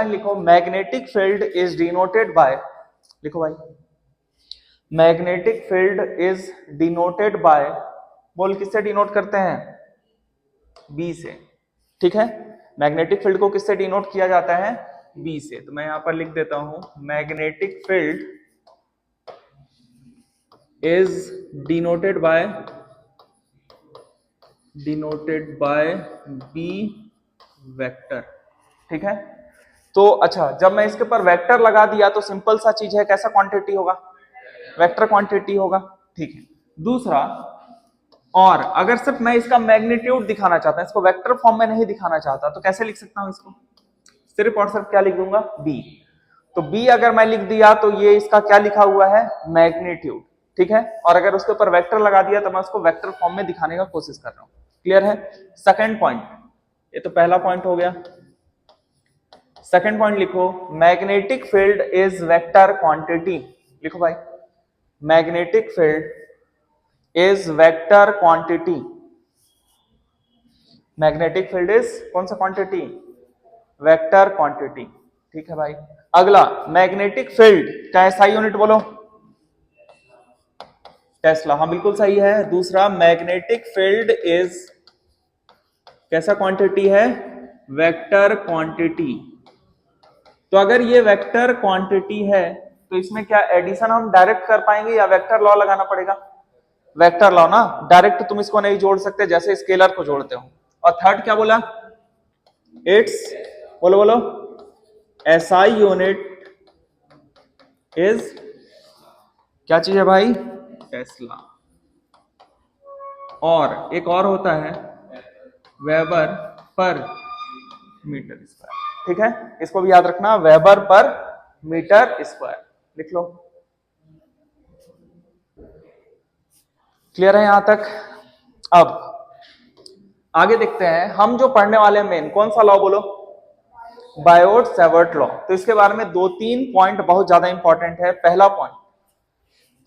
लिखो magnetic field is denoted bye, लिखो भाई magnetic field is denoted bye, बोल किससे डिनोट करते हैं, बी से, ठीक है। मैग्नेटिक फील्ड को किससे डिनोट किया जाता है, बी से। तो मैं यहां पर लिख देता हूं magnetic field is denoted by B vector, ठीक है। तो अच्छा, जब मैं इसके ऊपर वेक्टर लगा दिया तो सिंपल सा चीज है, कैसा क्वांटिटी होगा, वेक्टर क्वांटिटी होगा, ठीक है। दूसरा, और अगर सिर्फ मैं इसका मैग्नीट्यूड दिखाना चाहता हूं, इसको वेक्टर फॉर्म में नहीं दिखाना चाहता, तो कैसे लिख सकता हूं इसको, सिर्फ और सिर्फ क्या लिख दूंगा, बी। तो बी अगर मैं लिख दिया तो ये इसका क्या लिखा हुआ है, मैग्नीट्यूड, ठीक है। और अगर उसके ऊपर वेक्टर लगा दिया तो मैं उसको वेक्टर फॉर्म में दिखाने का कोशिश कर रहा हूं, क्लियर है। सेकंड पॉइंट, ये तो पहला पॉइंट हो गया। सेकंड पॉइंट लिखो magnetic field is vector quantity, लिखो भाई magnetic field is vector quantity. Magnetic field is कौन सा क्वांटिटी, वेक्टर क्वांटिटी, ठीक है भाई। अगला, मैग्नेटिक फील्ड का एसआई यूनिट बोलो, टेस्ला, हाँ बिल्कुल सही है। दूसरा, मैग्नेटिक फील्ड इज कैसा क्वांटिटी है, वेक्टर क्वांटिटी। तो अगर ये वेक्टर क्वांटिटी है तो इसमें क्या एडिशन हम डायरेक्ट कर पाएंगे या वेक्टर लॉ लगाना पड़ेगा, वेक्टर लॉ ना, डायरेक्ट तुम इसको नहीं जोड़ सकते जैसे स्केलर को जोड़ते हो। और थर्ड क्या बोला, इट्स, बोलो बोलो, एसआई यूनिट इज क्या चीज है भाई, टेस्ला। और एक और होता है वेबर पर मीटर स्क्वायर, ठीक है, इसको भी याद रखना, वेबर पर मीटर स्क्वायर, लिख लो। क्लियर है यहां तक। अब आगे देखते हैं, हम जो पढ़ने वाले मेन कौन सा लॉ बोलो, बायोट-सैवर्ट लॉ। तो इसके बारे में दो तीन पॉइंट बहुत ज्यादा इंपॉर्टेंट है।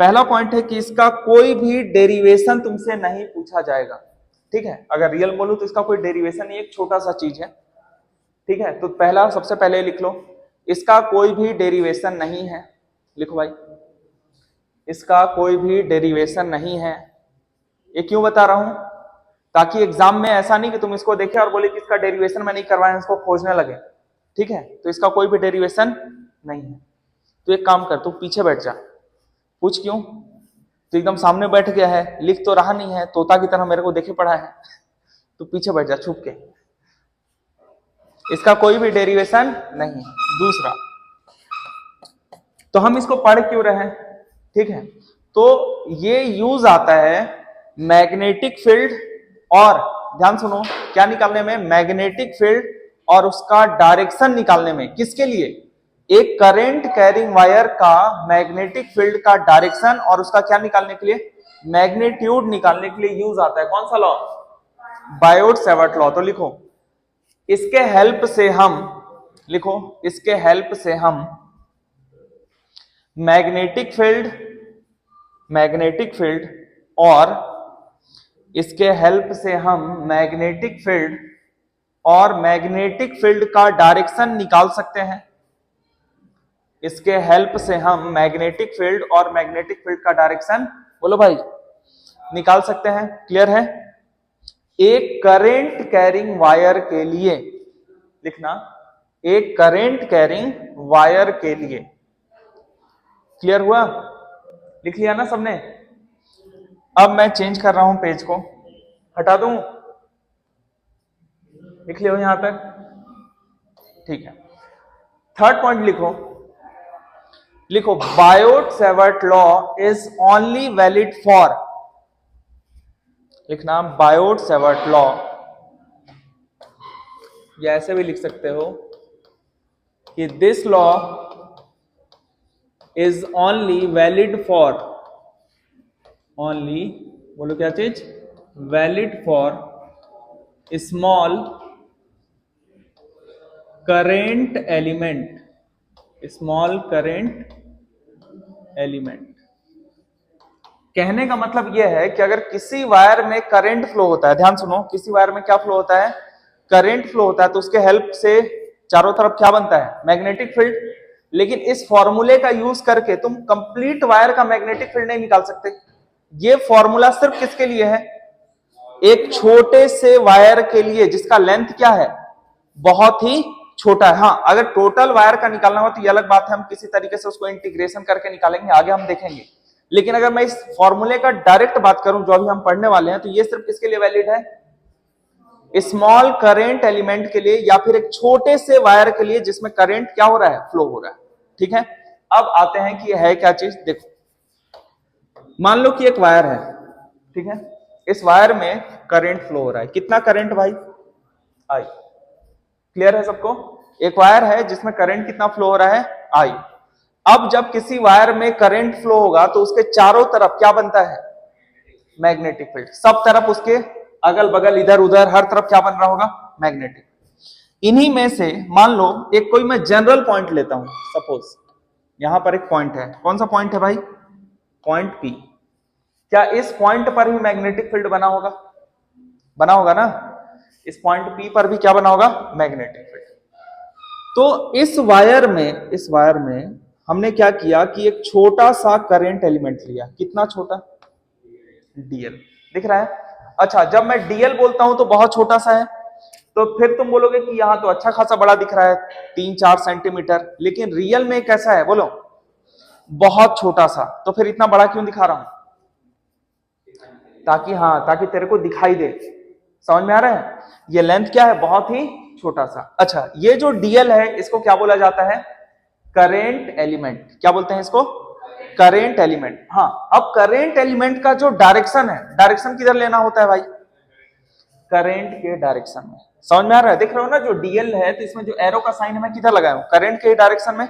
पहला पॉइंट है कि इसका कोई भी डेरिवेशन तुमसे नहीं पूछा जाएगा, ठीक है। अगर रियल बोलूं तो इसका कोई डेरिवेशन नहीं, एक छोटा सा चीज है, ठीक है। तो पहला, सबसे पहले लिख लो, इसका कोई भी डेरिवेशन नहीं है, लिखो भाई इसका कोई भी डेरिवेशन नहीं है। ये क्यों बता रहा हूं, ताकि एग्जाम में ऐसा नहीं कि तुम इसको देखे और बोले कि इसका डेरिवेशन में नहीं करवाए, इसको खोजने लगे, ठीक है। तो इसका कोई भी डेरिवेशन नहीं है। तो एक काम कर, तू पीछे बैठ जा, पूछ क्यों, तो एकदम सामने बैठ गया है, लिख तो रहा नहीं है, तोता की तरह मेरे को देखे पड़ा है, तो पीछे बैठ जा छुप के, इसका कोई भी डेरिवेशन नहीं। दूसरा, तो हम इसको पढ़ क्यों रहे हैं, ठीक है। तो ये यूज आता है मैग्नेटिक फील्ड, और ध्यान सुनो क्या निकालने में, मैग्नेटिक फील्ड और उसका डायरेक्शन निकालने में। किसके लिए, एक करंट कैरिंग वायर का मैग्नेटिक फील्ड का डायरेक्शन और उसका क्या निकालने के लिए, मैग्नीट्यूड निकालने के लिए यूज आता है। कौन सा लॉ, बायोट-सैवर्ट लॉ। तो लिखो इसके हेल्प से हम, लिखो इसके हेल्प से हम मैग्नेटिक फील्ड और इसके हेल्प से हम मैग्नेटिक फील्ड और मैग्नेटिक फील्ड का डायरेक्शन निकाल सकते हैं। इसके हेल्प से हम मैग्नेटिक फील्ड और मैग्नेटिक फील्ड का डायरेक्शन, बोलो भाई, निकाल सकते हैं। क्लियर है। एक करंट कैरिंग वायर के लिए, लिखना, एक करंट कैरिंग वायर के लिए, क्लियर हुआ, लिख लिया ना सबने। अब मैं चेंज कर रहा हूं, पेज को हटा दूं, लिख लियो यहां तक, ठीक है। थर्ड पॉइंट लिखो Biot-Savart law is only valid for, लिखना बायोट-सैवर्ट लॉ, या ऐसे भी लिख सकते हो कि this law is only valid for, only, बोलो क्या चीज, valid for small current element, small current element. कहने का मतलब यह है कि अगर किसी वायर में करंट फ्लो होता है, ध्यान सुनो, किसी वायर में क्या फ्लो होता है, करंट फ्लो होता है, तो उसके हेल्प से चारों तरफ क्या बनता है, मैग्नेटिक फील्ड। लेकिन इस फॉर्मूले का यूज करके तुम कंप्लीट वायर का मैग्नेटिक फील्ड नहीं निकाल सकते। ये फॉर्मूला सिर्फ किसके लिए है, एक छोटे से वायर के लिए जिसका लेंथ क्या है, बहुत ही छोटा है। हाँ, अगर टोटल वायर का निकालना हो तो ये अलग बात है, हम किसी तरीके से उसको इंटीग्रेशन करके निकालेंगे, आगे हम देखेंगे। लेकिन अगर मैं इस फॉर्मूले का डायरेक्ट बात करूं जो अभी हम पढ़ने वाले हैं, तो ये सिर्फ किसके लिए वैलिड है, स्मॉल करेंट एलिमेंट के लिए, या फिर एक छोटे से वायर के लिए जिसमें करंट क्या हो रहा है, फ्लो हो रहा है। ठीक है, अब आते हैं कि है क्या चीज। देखो, मान लो कि एक वायर है, ठीक है, इस वायर में करंट फ्लो हो रहा है। कितना करंट भाई, आई। क्लियर है सबको, एक वायर है जिसमें करंट कितना फ्लो हो रहा है, आई। अब जब किसी वायर में करंट फ्लो होगा तो उसके चारों तरफ क्या बनता है, मैग्नेटिक फील्ड। सब तरफ उसके अगल बगल इधर उधर हर तरफ क्या बन रहा होगा, मैग्नेटिक। इन्हीं में से मान लो एक कोई मैं जनरल पॉइंट लेता हूं, सपोज यहां पर एक पॉइंट है। कौन सा पॉइंट है भाई, पॉइंट पी। क्या इस पॉइंट पर भी मैग्नेटिक फील्ड बना होगा, बना होगा ना। इस पॉइंट पी पर भी क्या बना होगा, मैग्नेटिक फील्ड। तो इस वायर में हमने क्या किया कि एक छोटा सा करंट एलिमेंट लिया। कितना छोटा, डीएल, दिख रहा है। अच्छा, जब मैं डीएल बोलता हूं तो बहुत छोटा सा है, तो फिर तुम बोलोगे कि यहां तो अच्छा खासा बड़ा दिख रहा है, 3-4 सेंटीमीटर, लेकिन रियल में कैसा है बोलो, बहुत छोटा सा। तो फिर इतना बड़ा क्यों दिखा रहा हूं, ताकि तेरे को दिखाई दे। समझ में आ रहा है, ये लेंथ क्या है, बहुत ही छोटा सा। अच्छा, ये जो डीएल है इसको क्या बोला जाता है, करेंट एलिमेंट। क्या बोलते हैं इसको, करेंट एलिमेंट। हाँ, अब करेंट एलिमेंट का जो डायरेक्शन है, डायरेक्शन किधर लेना होता है भाई, करेंट के डायरेक्शन में। समझ में आ रहा है, देख रहे हो ना, जो डीएल है तो इसमें जो एरो का साइन है मैं किधर लगाया हूं, करंट के डायरेक्शन में।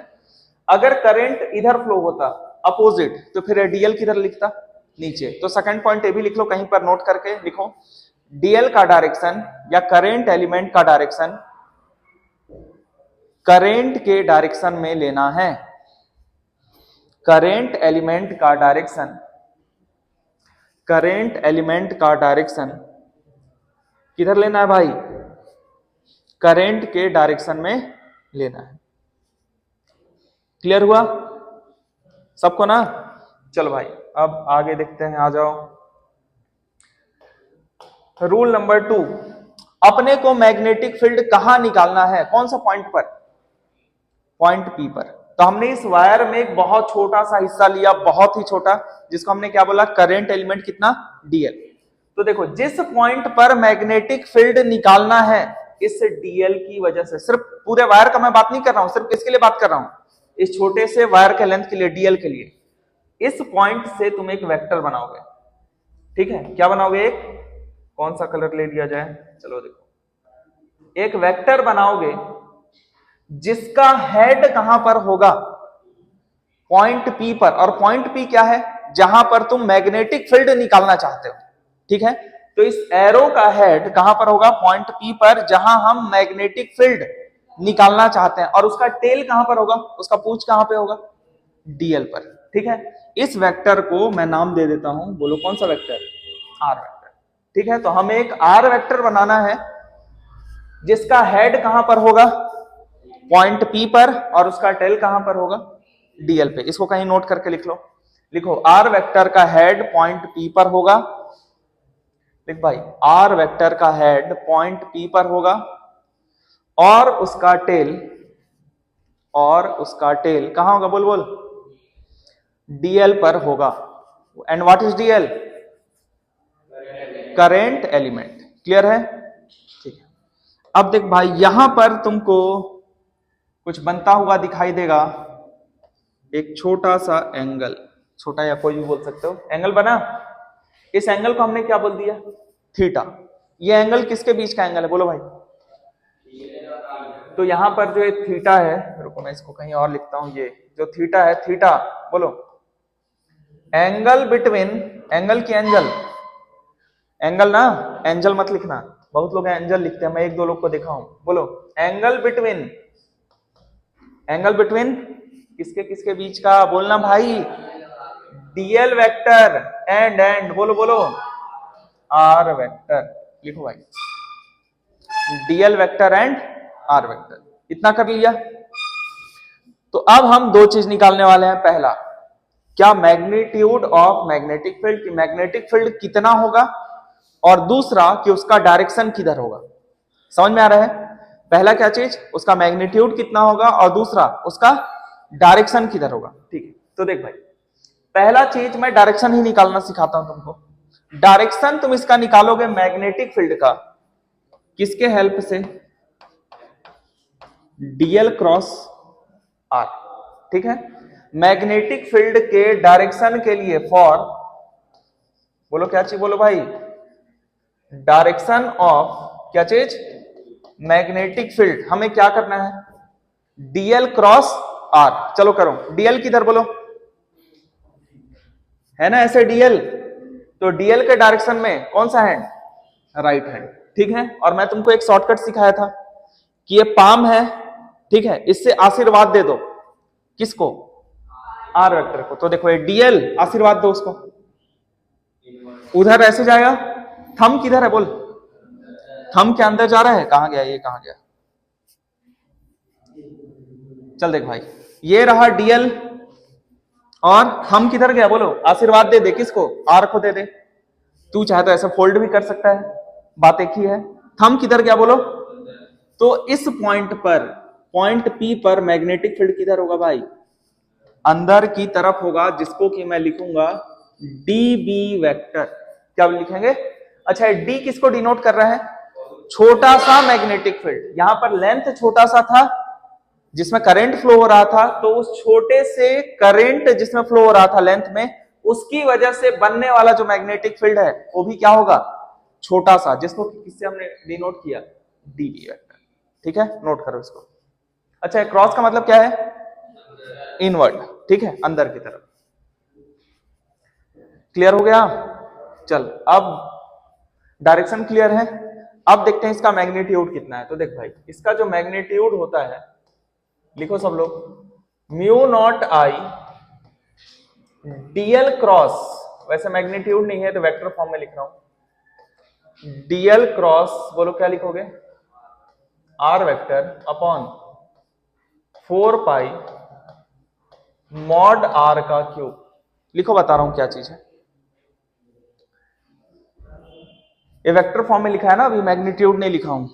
अगर करंट इधर फ्लो होता अपोजिट, तो फिर डीएल किधर लिखता, नीचे। तो सेकंड पॉइंट ये भी लिख लो, कहीं पर नोट करके लिखो, डीएल का डायरेक्शन या करेंट एलिमेंट का डायरेक्शन करेंट के डायरेक्शन में लेना है। करेंट एलिमेंट का डायरेक्शन, करेंट एलिमेंट का डायरेक्शन किधर लेना है भाई, करंट के डायरेक्शन में लेना है। क्लियर हुआ सबको ना। चलो भाई, अब आगे देखते हैं, आ जाओ। रूल नंबर 2, अपने को मैग्नेटिक फील्ड कहां निकालना है, कौन सा पॉइंट पर, पॉइंट पी पर। तो हमने इस वायर में एक बहुत छोटा सा हिस्सा लिया, बहुत ही छोटा, जिसको हमने क्या बोला, करंट एलिमेंट कितना, डीएल। तो देखो, जिस पॉइंट पर मैग्नेटिक फील्ड निकालना है, इस डीएल की वजह से, सिर्फ पूरे वायर का मैं बात नहीं कर रहा हूं, सिर्फ किसके लिए बात कर रहा हूं, इस छोटे से वायर के लेंथ के लिए, डीएल के लिए। इस पॉइंट से तुम एक वेक्टर बनाओगे। ठीक है, क्या बनाओगे, एक, कौन सा कलर ले लिया जाए, चलो देखो, एक वेक्टर बनाओगे जिसका हेड कहां पर होगा, पॉइंट पी पर। और पॉइंट पी क्या है, जहां पर तुम मैग्नेटिक फील्ड निकालना चाहते हो। ठीक है, तो इस एरो का हेड कहां पर होगा, पॉइंट पी पर, जहां हम मैग्नेटिक फील्ड निकालना चाहते हैं। और उसका टेल कहां पर होगा, उसका पूंछ कहां पे होगा, डीएल पर। ठीक है, इस वेक्टर को मैं नाम दे देता हूं, बोलो कौन सा वेक्टर, आर वेक्टर। ठीक है, तो हमें एक आर वेक्टर बनाना है जिसका हेड कहां पर होगा, पॉइंट पी पर, और उसका टेल कहां पर होगा, डीएल पे। इसको कहीं नोट करके लिख लो, लिखो, आर वेक्टर का हेड पॉइंट पी पर होगा। लिख भाई, आर वेक्टर का हेड पॉइंट पी पर होगा, और उसका टेल कहां होगा, बोल बोल, डीएल पर होगा। And what is DL, current element. Clear है, ठीक है। अब देख भाई, यहां पर तुमको कुछ बनता हुआ दिखाई देगा, एक छोटा सा एंगल, छोटा या कोई भी बोल सकते हो, एंगल बना। इस एंगल को हमने क्या बोल दिया, थीटा। ये एंगल किसके बीच का एंगल है, बोलो भाई। तो यहां पर जो एक थीटा है, रुको मैं इसको कहीं और लिखता हूं, ये जो थीटा है, थीटा बोलो, एंगल बिटवीन, एंगल की एंजल, एंगल ना, एंजल मत लिखना, बहुत लोग एंजल लिखते हैं, मैं एक दो लोग को देखा हूं। बोलो, एंगल बिटवीन, एंगल बिटवीन किसके किसके बीच का, बोलना भाई, डीएल वेक्टर एंड बोलो बोलो, आर वेक्टर। लिखो भाई, DL vector and R vector. इतना कर लिया। तो अब हम दो चीज निकालने वाले हैं। पहला, क्या मैग्नीट्यूड ऑफ मैग्नेटिक फील्ड, कि मैग्नेटिक फील्ड कितना होगा, और दूसरा कि उसका डायरेक्शन किधर होगा। समझ में आ रहा है? पहला क्या चीज, उसका मैग्नीट्यूड कितना होगा, और दूसरा उसका डायरेक्शन किधर होगा। ठीक है, तो देख भाई, पहला चीज मैं डायरेक्शन ही निकालना सिखाता हूं तुमको। डायरेक्शन तुम इसका निकालोगे मैग्नेटिक फील्ड का, किसके हेल्प से, डीएल क्रॉस आर। ठीक है, मैग्नेटिक फील्ड के डायरेक्शन के लिए फॉर, बोलो क्या चीज, बोलो भाई, डायरेक्शन ऑफ क्या चीज, मैग्नेटिक फील्ड, हमें क्या करना है, डीएल क्रॉस आर। चलो करो, डीएल किधर बोलो, है ना ऐसे डीएल, तो डीएल के डायरेक्शन में कौन सा हैंड, राइट हैंड। ठीक है, और मैं तुमको एक शॉर्टकट सिखाया था कि ये पाम है, ठीक है, इससे आशीर्वाद दे दो, किसको, आर वेक्टर को। तो देखो ये डीएल, आशीर्वाद दो उसको, उधर ऐसे जाएगा। थंब किधर है बोल, थंब के अंदर जा रहा है, कहां गया ये, कहां गया, चल देख भाई, ये रहा डीएल, और हम किधर गया बोलो, आशीर्वाद दे दे किसको, आर को दे दे। तू चाहे तो ऐसे फोल्ड भी कर सकता है, बात एक ही है। थंब किधर गया बोलो, तो इस पॉइंट पर, पॉइंट पी पर मैग्नेटिक फील्ड किधर होगा भाई, अंदर की तरफ होगा, जिसको कि मैं लिखूंगा डीबी वेक्टर। क्या लिखेंगे, अच्छा डी किसको डिनोट कर रहा है, छोटा सा मैग्नेटिक फील्ड। यहां पर लेंथ छोटा सा था जिसमें करंट फ्लो हो रहा था, तो उस छोटे से करंट जिसमें फ्लो हो रहा था लेंथ में, उसकी वजह से बनने वाला जो मैग्नेटिक फील्ड है वो भी क्या होगा, छोटा सा, जिसको किससे हमने डिनोट किया, डीबी वेक्टर। ठीक है, नोट करो इसको। अच्छा, क्रॉस का मतलब क्या है, इनवर्ड। ठीक है, अंदर की तरफ। क्लियर हो गया? चल, अब डायरेक्शन क्लियर है। अब देखते हैं इसका मैग्नीट्यूड कितना है। तो देख भाई, इसका जो मैग्नीट्यूड होता है, लिखो सब लोग, mu naught I DL cross, वैसे मैग्नीट्यूड नहीं है तो वेक्टर फॉर्म में लिख रहा हूं, डीएल क्रॉस, बोलो क्या लिखोगे, R vector upon 4 pi mod R का क्यूब। लिखो, बता रहा हूं क्या चीज है। ये वेक्टर फॉर्म में लिखा है ना, अभी मैग्नीट्यूड नहीं लिखा हूं।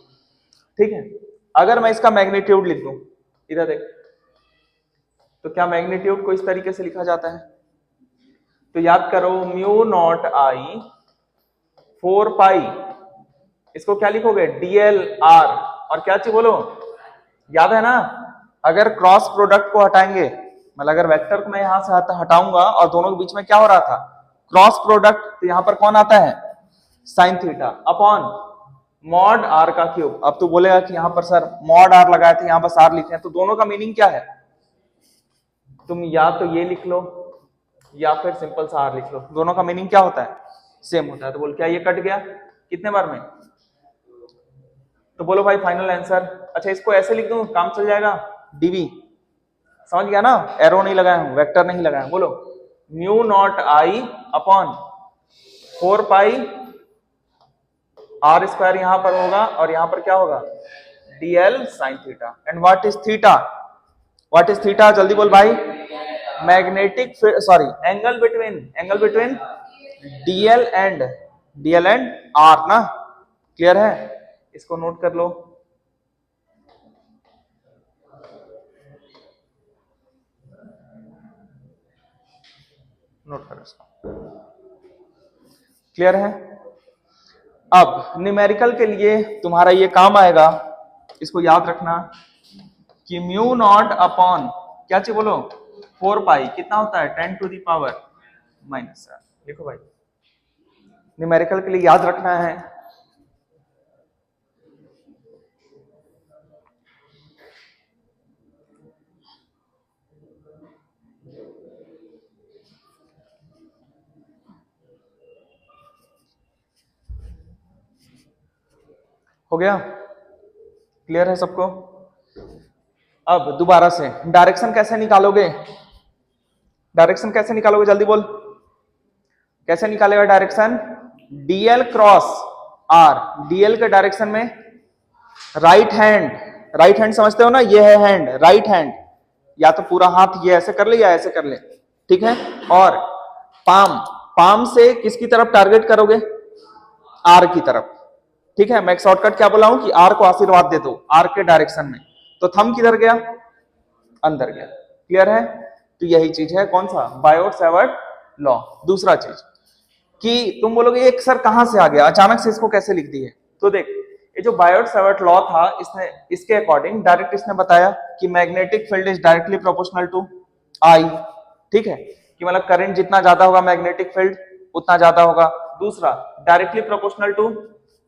ठीक है, अगर मैं इसका मैग्नीट्यूड लिख दूं, इधर देख, तो क्या मैग्नीट्यूड को इस तरीके से लिखा जाता है, तो याद करो, म्यू नॉट आई 4 पाई, इसको क्या लिखोगे, डीएल आर, और क्या चीज बोलो, याद है ना, अगर क्रॉस प्रोडक्ट को हटाएंगे, मतलब अगर वेक्टर को मैं यहां से हटाऊंगा और दोनों के बीच में क्या हो रहा था, क्रॉस प्रोडक्ट, तो यहां पर कौन आता है, sine theta upon mod R का क्यूब। अब तू बोलेगा कि यहां पर सर मॉड आर लगाए थे, यहां बस आर लिखे हैं, तो दोनों का मीनिंग क्या है, तुम या तो ये लिख लो या फिर सिंपल सा आर लिख लो, दोनों का मीनिंग क्या होता है, सेम होता है। तो बोल, क्या ये कट गया कितने बार में, तो बोलो भाई फाइनल आंसर। अच्छा, इसको ऐसे लिख दूं, काम चल जाएगा, डीवी, समझ गया ना, एरो नहीं लगाया हूं, वेक्टर नहीं लगाया हूं। बोलो, mu naught I upon 4 pi R square यहां पर होगा, और यहां पर क्या होगा, DL sine theta. And what is theta, what is theta, जल्दी बोल भाई, magnetic, sorry, angle between DL and R ना। क्लियर है, इसको नोट कर लो। नोट करो इसको, क्लियर है। अब न्यूमेरिकल के लिए तुम्हारा ये काम आएगा, इसको याद रखना कि म्यू नॉट अपॉन क्या चाहिए बोलो, 4 पाई कितना होता है, 10 टू द पावर -7। लिखो भाई, न्यूमेरिकल के लिए याद रखना है। हो गया, क्लियर है सबको? अब दोबारा से डायरेक्शन कैसे निकालोगे, डायरेक्शन कैसे निकालोगे, जल्दी बोल, कैसे निकालेगा direction, DL cross R, DL के डायरेक्शन में राइट हैंड राइट हैंड समझते हो ना, ये है हैंड, राइट हैंड, या तो पूरा हाथ ये ऐसे कर ले या ऐसे कर ले, ठीक है। और पाम, पाम से किसकी तरफ टारगेट करोगे, आर की तरफ, ठीक है। मैं एक शॉर्टकट क्या बोला हूं कि आर को आशीर्वाद दे दो, आर के डायरेक्शन में, तो थंब किधर गया, अंदर गया, क्लियर है। तो यही चीज है, कौन सा, बायोट-सैवर्ट लॉ। दूसरा चीज कि तुम बोलोगे एक सर कहां से आ गया, अचानक से इसको कैसे लिख दिए, तो देख ये जो बायोट-सैवर्ट लॉ था, इसने इसके अकॉर्डिंग डायरेक्ट इसने बताया कि magnetic field is directly proportional to I, ठीक है, कि मतलब करंट जितना ज्यादा होगा मैग्नेटिक फील्ड उतना ज्यादा होगा। दूसरा directly proportional to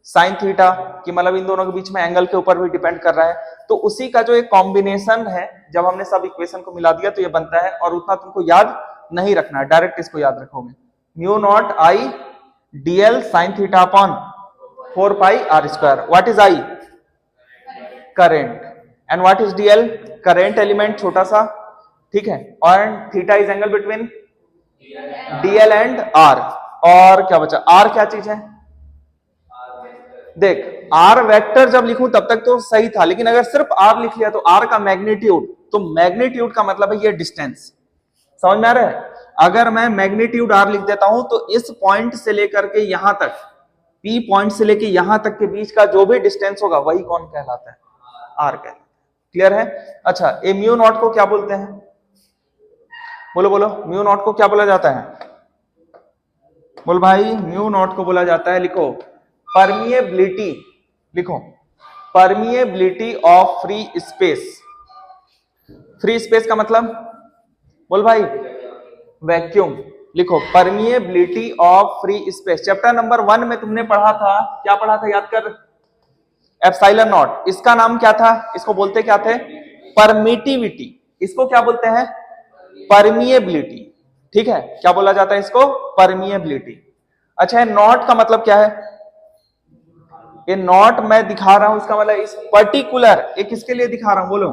sine theta, कि मतलब इन दोनों के बीच में एंगल के ऊपर भी डिपेंड कर रहा है। तो उसी का जो एक कॉम्बिनेशन है, जब हमने सब इक्वेशन को मिला दिया तो ये बनता है, और उतना तुमको याद नहीं रखना है, डायरेक्ट इसको याद रखोगे, mu naught I DL sine theta upon 4 pi R square. What is I, current, and what is DL, current element छोटा सा, ठीक है, और theta is angle between DL and R. और क्या बचा, आर क्या चीज है, देख आर वेक्टर जब लिखूं तब तक तो सही था, लेकिन अगर सिर्फ आर लिख लिया तो आर का मैग्नीट्यूड, तो मैग्नीट्यूड का मतलब है ये डिस्टेंस, समझ में आ रहा है। अगर मैं मैग्नीट्यूड आर लिख देता हूं तो इस पॉइंट से लेकर के यहां तक, पी पॉइंट से लेकर यहां तक के बीच का जो भी डिस्टेंस होगा वही कौन कहलाता है, आर कहलाता है, क्लियर है। अच्छा, ए म्यू नॉट को क्या बोलते हैं, बोलो बोलो, म्यू नॉट को क्या बोला जाता है, बोल भाई, म्यू नॉट को बोला जाता है, लिखो परमिएबिलिटी, लिखो permeability of free space. Free space का मतलब, बोल भाई, वैक्यूम, लिखो permeability of free space. Chapter number 1 में तुमने पढ़ा था, क्या पढ़ा था याद कर, एप्सिलॉन नॉट, इसका नाम क्या था, इसको बोलते क्या थे, परमिटिविटी, इसको क्या बोलते हैं, परमिएबिलिटी, ठीक है, क्या बोला जाता है इसको, परमिएबिलिटी। अच्छा, नॉट का मतलब क्या है, ये नॉट मैं दिखा रहा हूं, इसका मतलब इस पर्टिकुलर, एक किसके लिए दिखा रहा हूं, बोलो,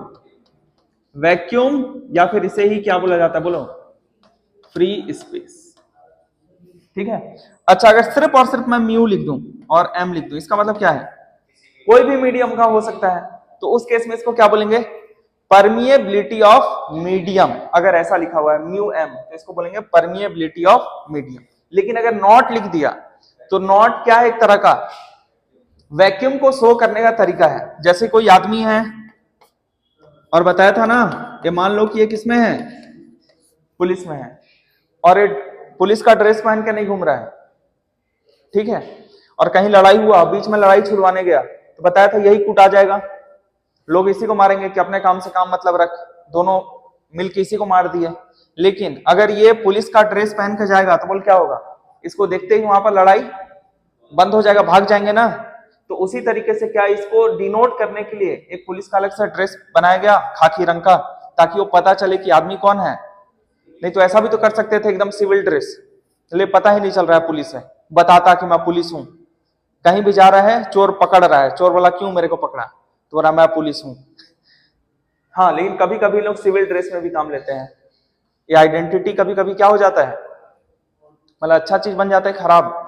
वैक्यूम, या फिर इसे ही क्या बोला जाता है, बोलो, फ्री स्पेस, ठीक है। अच्छा, अगर सिर्फ और सिर्फ मैं म्यू लिख दूं और एम लिख दूं, इसका मतलब क्या है, कोई भी मीडियम का हो सकता है, तो उस केस में इसको क्या बोलेंगे, परमिएबिलिटी ऑफ मीडियम। अगर ऐसा लिखा हुआ है म्यू एम तो इसको बोलेंगे परमिएबिलिटी ऑफ मीडियम। लेकिन अगर नॉट लिख दिया तो नॉट क्या है, एक तरह का वैक्यूम को शो करने का तरीका है। जैसे कोई आदमी है और बताया था ना, ये मान लो कि ये किस में है, पुलिस में है, और ये पुलिस का ड्रेस पहन के नहीं घूम रहा है, ठीक है, और कहीं लड़ाई हुआ, बीच में लड़ाई छुड़वाने गया, तो बताया था यही कूटा जाएगा, लोग इसी को मारेंगे कि अपने काम से काम मतलब रख, दोनों मिलकर इसी को मार दिए। लेकिन अगर ये पुलिस का ड्रेस पहन के जाएगा तो बोल क्या होगा, इसको देखते ही वहां पर लड़ाई बंद हो जाएगा, भाग जाएंगे ना। तो उसी तरीके से क्या, इसको डिनोट करने के लिए एक पुलिस का अलग से ड्रेस बनाया गया खाकी रंग का, ताकि वो पता चले कि आदमी कौन है। नहीं तो ऐसा भी तो कर सकते थे एकदम सिविल ड्रेस, चलिए पता ही नहीं चल रहा है पुलिस है, बताता कि मैं पुलिस हूं, कहीं भी जा रहा है चोर पकड़ रहा है, चोर बोला क्यों मेरे को पकड़ा, तो बोला मैं पुलिस हूं। हाँ, लेकिन कभी कभी लोग सिविल ड्रेस में भी काम लेते हैं, ये आइडेंटिटी कभी कभी क्या हो जाता है, मतलब अच्छा चीज बन जाता है, खराब,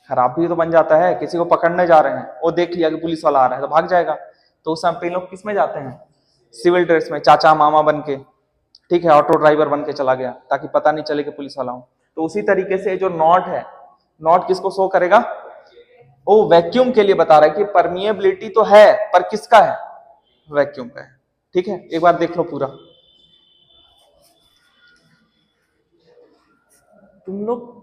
खराब भी तो बन जाता है। किसी को पकड़ने जा रहे हैं, वो देख लिया कि पुलिस वाला आ रहा है तो भाग जाएगा, तो उस समय पे लोग किस में जाते हैं, सिविल ड्रेस में, चाचा मामा बन के, ठीक है, ऑटो ड्राइवर बन के चला गया ताकि पता नहीं चले कि पुलिस वाला हूं। तो उसी तरीके से जो नॉट है, नॉट किसको शो करेगा, वो वैक्यूम के लिए बता रहा है कि परमिएबिलिटी तो है पर किसका है, वैक्यूम का है, ठीक है। एक बार देख लो पूरा, तुम लोग